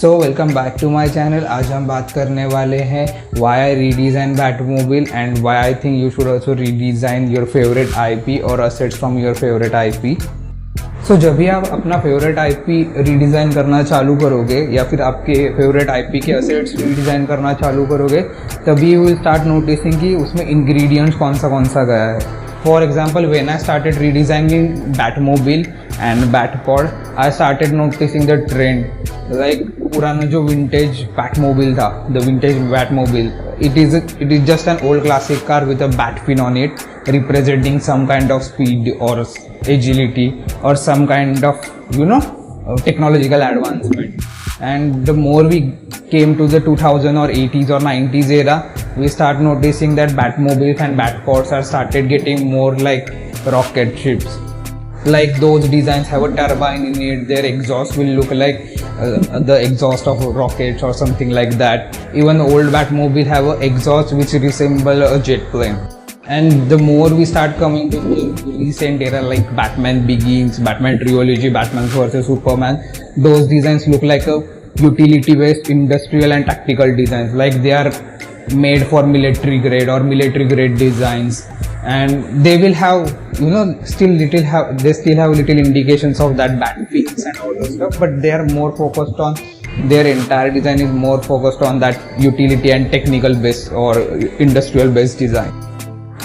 Welcome back to my channel. आज हम बात करने वाले हैं why I redesign Batmobile and why I think you should also redesign your favourite IP और assets from your favourite IP. So जब भी आप अपना फेवरेट आईपी रीडिज़ाइन करना चालू करोगे या फिर आपके फेवरेट आईपी के असेट्स रीडिज़ाइन करना चालू करोगे, तभी यू विल स्टार्ट नोटिसिंग कि उसमें इंग्रेडिएंट्स कौन सा गया है। For example, when I started redesigning Batmobile and Batpod, I started noticing the trend. Like पुराना जो vintage Batmobile था, the vintage Batmobile, it is just an old classic car with a bat fin on it, representing some kind of speed or agility or some kind of technological advancement. And the more we came to the 2000 or 80s or 90s era, we start noticing that Batmobiles and Batpods are started getting more like rocket ships. Like those designs have a turbine in it, their exhaust will look like the exhaust of rockets or something like that. Even old Batmobile have an exhaust which resemble a jet plane. And the more we start coming to the recent era like Batman Begins, Batman Trilogy, Batman vs Superman, those designs look like a utility based industrial and tactical designs, like they are made for military grade or military grade designs, and they will have they still have little indications of that bat fins and all those stuff, but they are more focused on their entire design is more focused on that utility and technical based or industrial based design.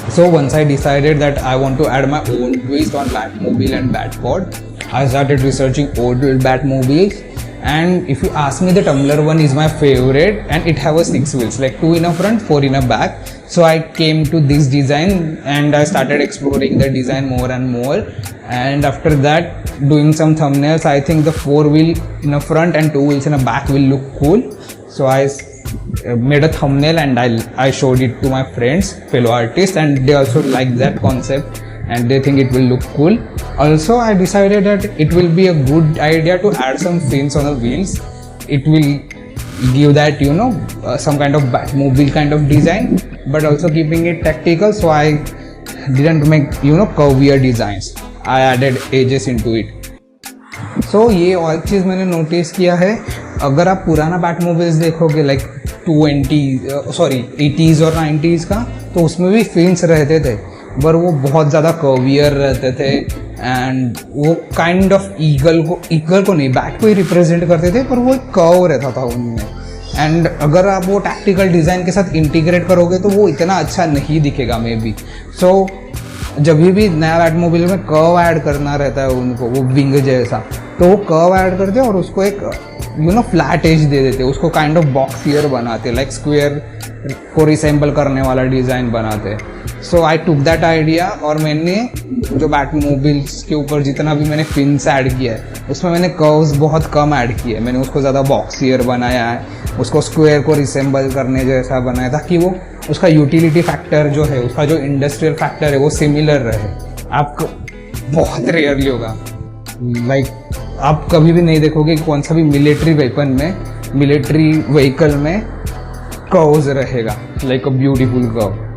So once I decided that I want to add my own twist on Batmobile and Batpod, I started researching old Batmobiles. And if you ask me, the Tumbler one is my favorite, and it have a 6 wheels, like 2 in a front, 4 in a back. So I came to this design and I started exploring the design more and more. And after that, doing some thumbnails, I think the 4 wheel in a front and 2 wheels in a back will look cool. So I made a thumbnail and I showed it to my friends, fellow artists, and they also liked that concept and they think it will look cool. Also, I decided that it will be a good idea to add some fins on the wheels. It will give that some kind of Batmobile kind of design, but also keeping it tactical. So I didn't make curvier designs. I added edges into it. So ये और चीज़ मैंने notice किया है, अगर आप पुराना बैटमोबिल्स देखोगे like 80s और 90s का, तो उसमें भी फिन्स रहते थे, पर वो बहुत ज़्यादा कर्वियर रहते थे एंड वो काइंड ऑफ ईगल को नहीं, बैट को ही रिप्रेजेंट करते थे, पर वो एक कर्व रहता था उनमें। एंड अगर आप वो टैक्टिकल डिज़ाइन के साथ इंटीग्रेट करोगे तो वो इतना अच्छा नहीं दिखेगा मे बी। सो जब भी नया बैटमोबिल में कर्व ऐड करना रहता है उनको, वो विंग जैसा, तो वो कर्व ऐड करते और उसको एक फ्लैट एज दे देते, उसको काइंड ऑफ बॉक्सियर बनाते, लाइक स्क्वायर को रिसेंबल करने वाला डिज़ाइन बनाते। सो आई टुक दैट आइडिया और मैंने जो बैटमोबिल्स के ऊपर जितना भी मैंने फिन्स ऐड किया है, उसमें मैंने कर्व्स बहुत कम ऐड किए। मैंने उसको ज़्यादा बॉक्सियर बनाया है, उसको स्क्वायर को रिसेंबल करने जैसा बनाया ताकि वो उसका यूटिलिटी फैक्टर जो है, उसका जो इंडस्ट्रियल फैक्टर है, वो सिमिलर रहे। आपको बहुत रेयरली होगा, लाइक आप कभी भी नहीं देखोगे कि कौन सा भी मिलिट्री वेपन में, मिलिट्री व्हीकल में कर्व्स रहेगा, लाइक अ ब्यूटीफुल कर्व।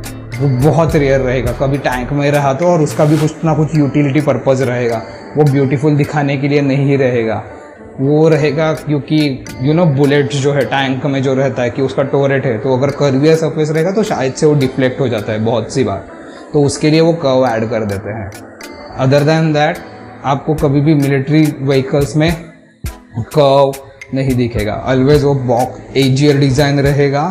वो बहुत रेयर रहेगा। कभी टैंक में रहा तो, और उसका भी कुछ ना कुछ यूटिलिटी पर्पज़ रहेगा, वो ब्यूटीफुल दिखाने के लिए नहीं रहेगा। वो रहेगा क्योंकि बुलेट जो है टैंक में जो रहता है कि उसका टोरेट है, तो अगर कर्वियर सरफेस रहेगा तो शायद से वो डिफ्लेक्ट हो जाता है बहुत सी बार, तो उसके लिए वो कर्व ऐड कर देते हैं। अदर दैन दैट आपको कभी भी मिलिट्री व्हीकल्स में कर्व नहीं दिखेगा, ऑलवेज वो बॉक्स एजियर डिज़ाइन रहेगा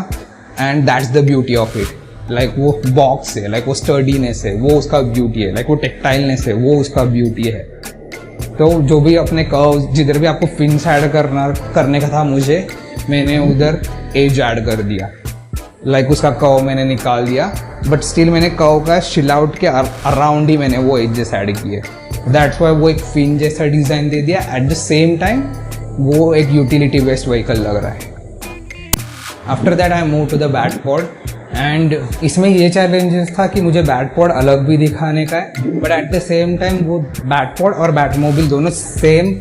and that's the beauty of it. Like वो बॉक्स है, लाइक वो स्टर्डीनेस है, वो उसका ब्यूटी है, लाइक वो टेक्टाइलनेस है, वो उसका ब्यूटी है। तो जो भी अपने कर्व, जिधर भी आपको फिन्स ऐड करने का था मुझे, मैंने उधर एज ऐड कर दिया, लाइक उसका कर्व मैंने निकाल दिया, बट स्टिल मैंने कर्व का शिल आउट के अराउंड ही मैंने वो एजेस ऐड किए। दैट्स वाई वो एक फिन जैसा डिज़ाइन दे दिया। एट द सेम टाइम वो एक यूटिलिटी बेस्ड व्हीकल लग रहा है। After that I move to the Batpod, and इसमें ये चैलेंजेस था कि मुझे बैटपॉड अलग भी दिखाने का है, but at the same time वो बैटपॉड और बैटमोबिल दोनों सेम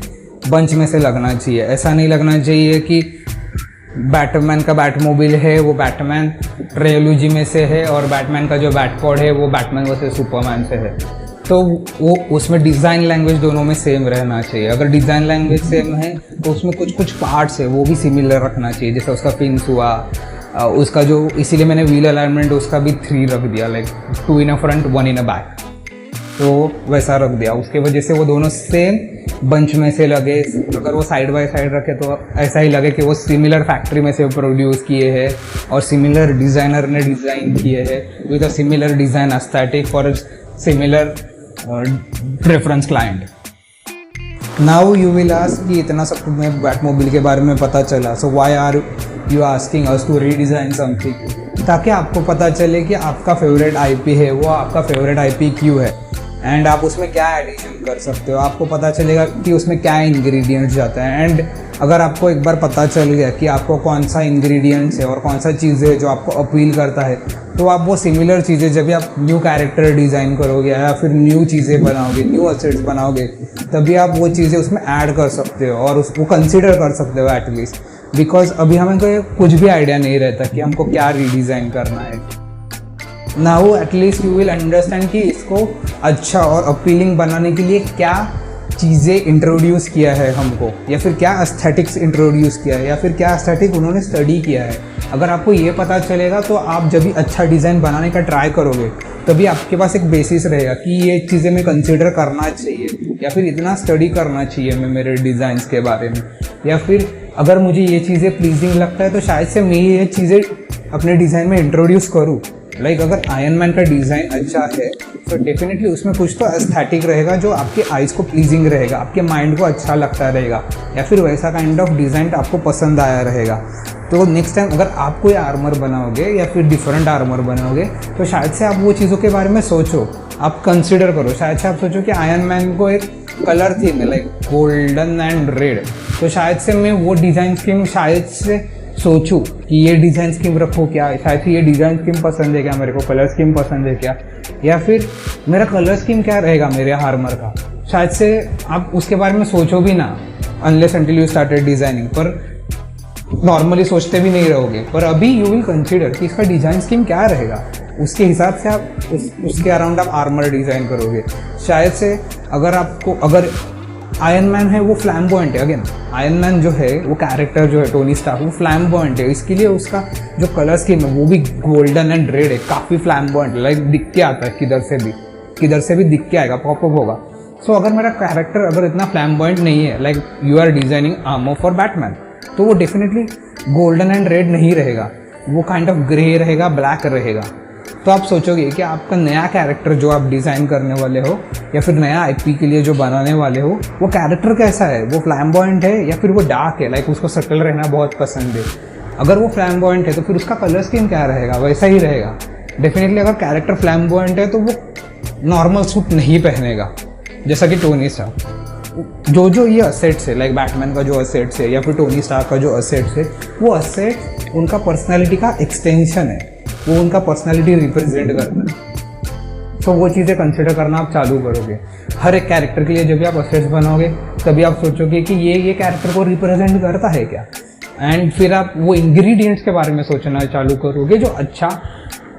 बंच में से लगना चाहिए। ऐसा नहीं लगना चाहिए कि बैटमैन का बैटमोबिल है वो बैटमैन ट्रिलॉजी में से है और बैटमैन का जो बैटपॉड है वो बैटमैन वर्सेस सुपरमैन से है। तो वो उसमें डिज़ाइन लैंग्वेज दोनों में सेम रहना चाहिए। अगर डिज़ाइन लैंग्वेज सेम है तो उसमें कुछ कुछ पार्ट्स है वो भी सिमिलर रखना चाहिए, जैसे उसका फिन्स हुआ, उसका जो, इसीलिए मैंने व्हील अलाइनमेंट उसका भी 3 रख दिया, like 2 in a front 1 in a back, तो वैसा रख दिया। उसके वजह से वो दोनों सेम बंच में से लगे। अगर वो साइड बाय साइड रखे तो ऐसा ही लगे कि वो सिमिलर फैक्ट्री में से प्रोड्यूस किए हैं और सिमिलर डिज़ाइनर ने डिज़ाइन किए हैं with a similar design aesthetic for similar preference client. Now you will ask कि इतना सब तुम्हें बैटमोबिल के बारे में पता चला, so why are you asking us to redesign something, ताकि आपको पता चले कि आपका फेवरेट आईपी है वो आपका फेवरेट आईपी क्यों है एंड आप उसमें क्या एडिशन कर सकते हो। आपको पता चलेगा कि उसमें क्या इंग्रेडिएंट्स जाता है एंड अगर आपको एक बार पता चल गया कि आपको कौन सा इंग्रेडिएंट्स है और कौन सा चीज़ है जो आपको अपील करता है, तो आप वो सिमिलर चीज़ें जब भी आप न्यू कैरेक्टर डिज़ाइन करोगे या फिर न्यू चीज़ें बनाओगे, न्यू असेट्स बनाओगे, तभी आप वो चीज़ें उसमें ऐड कर सकते हो और उसको कंसिडर कर सकते हो एटलीस्ट, बिकॉज अभी हमें कुछ भी आइडिया नहीं रहता कि हमको क्या रीडिज़ाइन करना है। Now at least you will understand कि इसको अच्छा और अपीलिंग बनाने के लिए क्या चीज़ें इंट्रोड्यूस किया है हमको, या फिर क्या एस्थेटिक्स इंट्रोड्यूस किया है, या फिर क्या एस्थेटिक उन्होंने स्टडी किया है। अगर आपको ये पता चलेगा तो आप जब भी अच्छा डिज़ाइन बनाने का ट्राई करोगे तभी आपके पास एक बेसिस रहेगा कि ये चीज़ें मैं कंसिडर करना चाहिए या फिर इतना स्टडी करना चाहिए मैं मेरे डिज़ाइंस के बारे में, या फिर अगर मुझे ये चीज़ें प्लीजिंग लगता है तो शायद से मैं ये चीज़ें अपने डिज़ाइन में इंट्रोड्यूस करूँ। लाइक अगर आयरन मैन का डिज़ाइन अच्छा है तो डेफिनेटली उसमें कुछ तो एस्थेटिक रहेगा जो आपके आइज़ को प्लीजिंग रहेगा, आपके माइंड को अच्छा लगता रहेगा, या फिर वैसा काइंड ऑफ डिज़ाइन आपको पसंद आया रहेगा। तो नेक्स्ट टाइम अगर आप कोई आर्मर बनाओगे या फिर डिफरेंट आर्मर बनाओगे तो शायद से आप वो चीज़ों के बारे में सोचो, आप कंसिडर करो। शायद से आप सोचो कि आयरन मैन को एक कलर थीम है लाइक गोल्डन एंड रेड, तो शायद से मैं वो डिज़ाइन स्कीम शायद से सोचूं कि ये डिज़ाइन स्कीम रखो क्या, शायद से ये डिज़ाइन स्कीम पसंद है क्या मेरे को, कलर स्कीम पसंद है क्या, या फिर मेरा कलर स्कीम क्या रहेगा मेरे आर्मर का। शायद से आप उसके बारे में सोचो भी ना unless until you started designing, पर नॉर्मली सोचते भी नहीं रहोगे, पर अभी यू विल कंसिडर कि इसका डिज़ाइन स्कीम क्या रहेगा, उसके हिसाब से आप उसके अराउंड आप आर्मर डिज़ाइन करोगे। शायद से अगर आयरन मैन है वो फ्लैम्बॉयंट है, अगेन आयरन मैन जो है वो कैरेक्टर जो है टोनी स्टार्क वो फ्लैम्बॉयंट है, इसके लिए उसका जो कलर स्कीम है वो भी गोल्डन एंड रेड है, काफ़ी फ्लैम्बॉयंट, लाइक दिख के आता है किधर से भी दिख के आएगा, पॉपअप होगा। सो अगर मेरा कैरेक्टर अगर इतना फ्लैम्बॉयंट नहीं है, like you are designing armour for Batman, तो वो डेफिनेटली गोल्डन एंड रेड नहीं रहेगा, वो काइंड ऑफ ग्रे रहेगा, ब्लैक रहेगा। तो आप सोचोगे कि आपका नया कैरेक्टर जो आप डिज़ाइन करने वाले हो या फिर नया आईपी के लिए जो बनाने वाले हो वो कैरेक्टर कैसा है, वो फ्लैम्बॉयंट है या फिर वो डार्क है, लाइक उसको सटल रहना बहुत पसंद है। अगर वो फ्लैम्बॉयंट है तो फिर उसका कलर स्कीम क्या रहेगा, वैसा ही रहेगा। डेफिनेटली अगर कैरेक्टर फ्लैम्बॉयंट है तो वो नॉर्मल सूट नहीं पहनेगा, जैसा कि टोनी स्टार्क। जो ये असेट्स है लाइक बैटमैन का जो असेट्स है या फिर टोनी स्टार्क का जो असेट्स है, वो असेट्स उनका पर्सनैलिटी का एक्सटेंशन है, वो उनका पर्सनैलिटी रिप्रेजेंट करता है। तो वो चीज़ें कंसिडर करना आप चालू करोगे हर एक कैरेक्टर के लिए। जब भी आप असेट्स बनाओगे तभी आप सोचोगे कि ये कैरेक्टर को रिप्रेजेंट करता है क्या, एंड फिर आप वो इंग्रेडिएंट्स के बारे में सोचना चालू करोगे जो अच्छा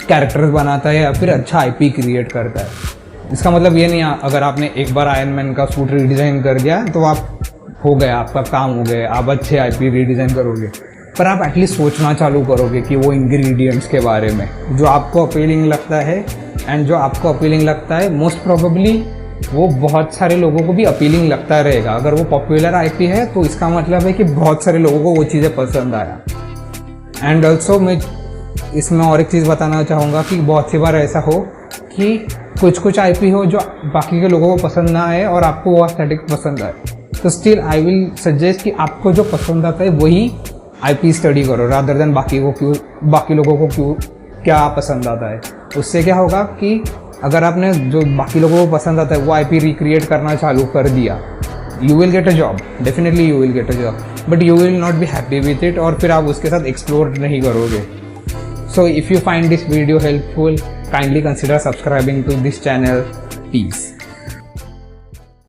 कैरेक्टर बनाता है या फिर अच्छा आईपी क्रिएट करता है। इसका मतलब ये नहीं अगर आपने एक बार आयरन मैन का सूट रीडिज़ाइन कर दिया तो आप हो गया, आपका काम हो गया, आप अच्छे आईपी रीडिज़ाइन करोगे, पर आप एटलीस्ट सोचना चालू करोगे कि वो इंग्रेडिएंट्स के बारे में जो आपको अपीलिंग लगता है, एंड जो आपको अपीलिंग लगता है मोस्ट प्रोबेबली वो बहुत सारे लोगों को भी अपीलिंग लगता रहेगा। अगर वो पॉपुलर आईपी है तो इसका मतलब है कि बहुत सारे लोगों को वो चीज़ें पसंद आया। एंड ऑल्सो मैं इसमें और एक चीज़ बताना चाहूँगा कि बहुत सी बार ऐसा हो कि कुछ आईपी हो जो बाकी के लोगों को पसंद ना आए और आपको वो एस्थेटिक पसंद आए, तो स्टिल आई विल सजेस्ट कि आपको जो पसंद आता है वही आईपी स्टडी करो रादर देन बाकी लोगों को क्यों क्या पसंद आता है। उससे क्या होगा कि अगर आपने जो बाकी लोगों को पसंद आता है वो आईपी रिक्रिएट करना चालू कर दिया, you will get a job, definitely you will get a job, but you will not be happy with it, और फिर आप उसके साथ एक्सप्लोर नहीं करोगे। So if you find this video helpful, kindly consider subscribing to this channel. Peace.